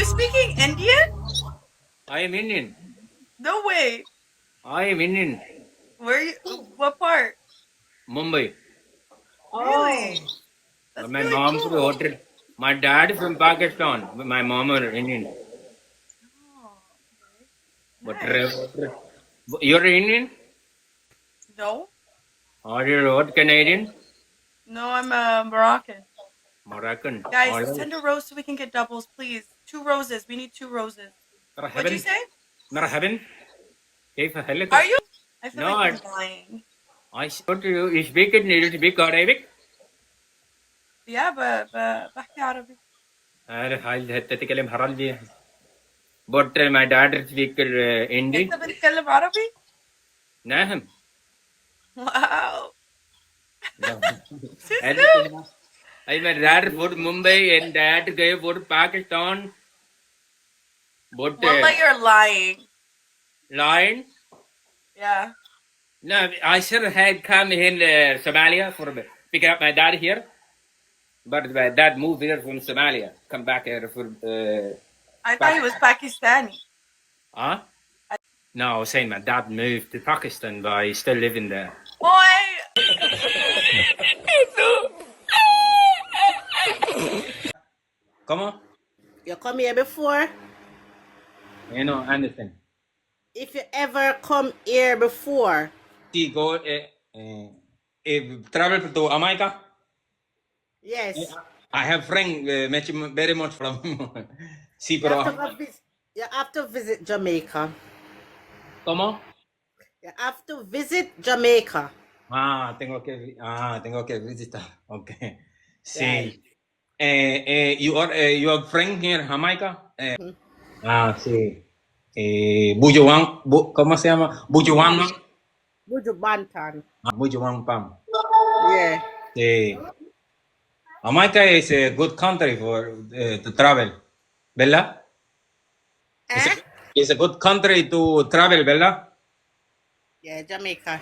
you speaking Indian? I am Indian. No way. I am Indian. Where you? What part? Mumbai. Really? But That's my really mom from cool. hotel. My dad from Pakistan. But my mom are Indian. Oh, But okay. Nice. you're Indian? No, Or you're what, Canadian? no, I'm Moroccan. Moroccan. Guys, All right. send a rose so we can get doubles, please. 2 roses. We need 2 roses. What'd you مرحبا. say? مرحبا. كيف حالك؟ Are you? I feel No, like you're lying. I thought you speak it. You speak Arabic. Yeah, but بحكي عربي. عارف هاي تتكلم عربي. But my dad speak Hindi. أنت بتتكلم عربي؟ نعم. Wow. And Sister? my dad for Mumbai and dad gave for Pakistan. But Wallah, you're lying. line. Yeah. No, I should have come in Somalia for pick up my dad here. But my dad moved here from Somalia. Come back here for I thought he was Pakistani. huh? No, I was saying my dad moved to Pakistan, but he's still living there. Boy! Come on. You come here before? You know, understand. If you ever come here before, See, go travel to America. yes. I have friend very much from see, You have, to bro. go you have to visit Jamaica. Come on. You have to visit Jamaica. Tengo que visitar. Okay. Sí. Right. You are friend here in Jamaica? Sí. Bujuan, ¿cómo se llama? Bujuan, ¿no? Buju Bantan. Bujuan Pam. Yeah. Sí. Jamaica is a good country for to travel, ¿verdad? Eh? It's a good country to travel, ¿verdad? Yeah, Jamaica.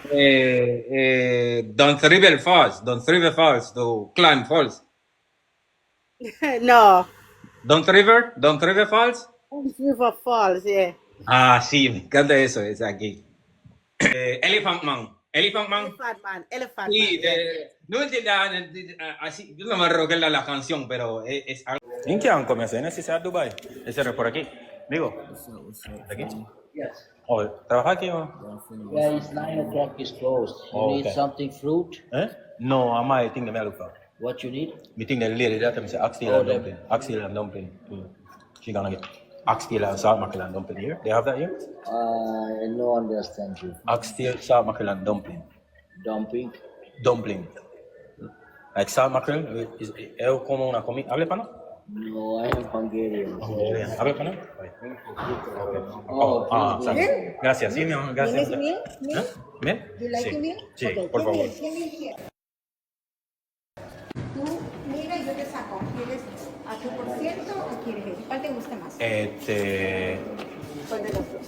Don't River Falls to climb falls. No. Don't River Falls. River Falls, yeah. Sí, me encanta eso, es aquí. Elephant Man. Elephant Man. Sí, Yeah. no entiendo, así, yo no me recuerdo la canción, pero es algo. ¿En qué año comencé? ¿En ese Dubai? Ese era por aquí. Digo, ¿aquí? Yes. Oh, ¿trabaja aquí o? Yeah, it's 9 o'clock, it's closed. You Oh, need okay. something fruit? No, I'm I think the Meluka. What you need? Me think the lady that say oxtail Oh, and dumpling. Oxtail and dumpling. She gonna get oxtail and salt mackerel and dumpling here. They have that here? No understand you. Oxtail, salt mackerel and dumpling. Dumping? Dumpling. Like salt mackerel es como una comida. ¿Habla español? No, I am Hungarian. ¿Habla español? Oh, Sorry. Gracias, sí, mi amor, gracias. meal? Meal? ¿Bien? You like Sí. a meal? Sí, Okay, por favor. give me here. Tú, mira, yo te saco. ¿Quieres a tu por ciento o quieres el? ¿Cuál te gusta más? ¿Cuál de los dos?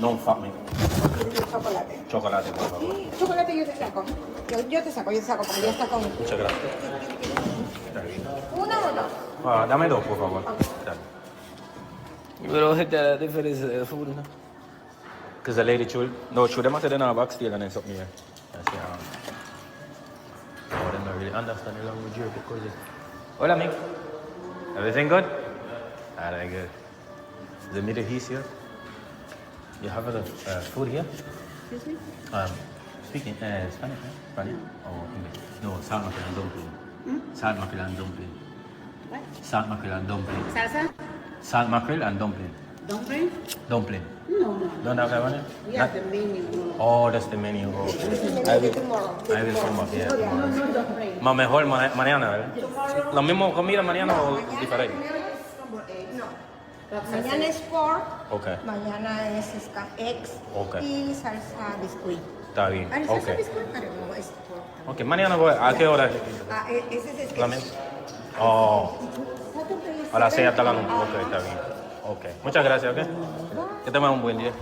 No fuck me. ¿Quieres el chocolate? Chocolate, por favor. Sí, chocolate yo te saco. Yo te saco, porque ya está con... Muchas gracias. Está bien. ¿Uno o dos? Dame dos, por favor. Dale. Pero the difference is food, you know? Because the lady chewed, no, chew them after they have oxtail and then something here. I say, oh, they don't really understand the language here because it's... Hola, amigo. Everything good? Alright, good. The Middle East here. You have the food here? Excuse me? Speaking Spanish, right? Spanish or English? No, salt mackerel and dumpling. Salt mackerel and dumpling. What? Salt mackerel and dumpling. ¿Salsa? Salt mackerel and dumpling. ¿Dumpling? Dumpling. No. Don't have that one? We have the menu. Oh, that's the menu. Oh, okay. I will come up, yeah. No dumpling. Más mejor mañana, ¿verdad? ¿Lo mismo comida mañana o diferente? No. Mañana es pork. Okay. Mañana es eggs. Ok. Y salsa biscuit. Está bien. ¿Salsa Okay. biscuit? No, es pork. Ok, mañana voy. ¿A qué hora? Ese es ¿La misma? Oh, a las 6 hasta la noche. Ok, está bien. Ok. Muchas gracias, ok. Que tengan un buen día.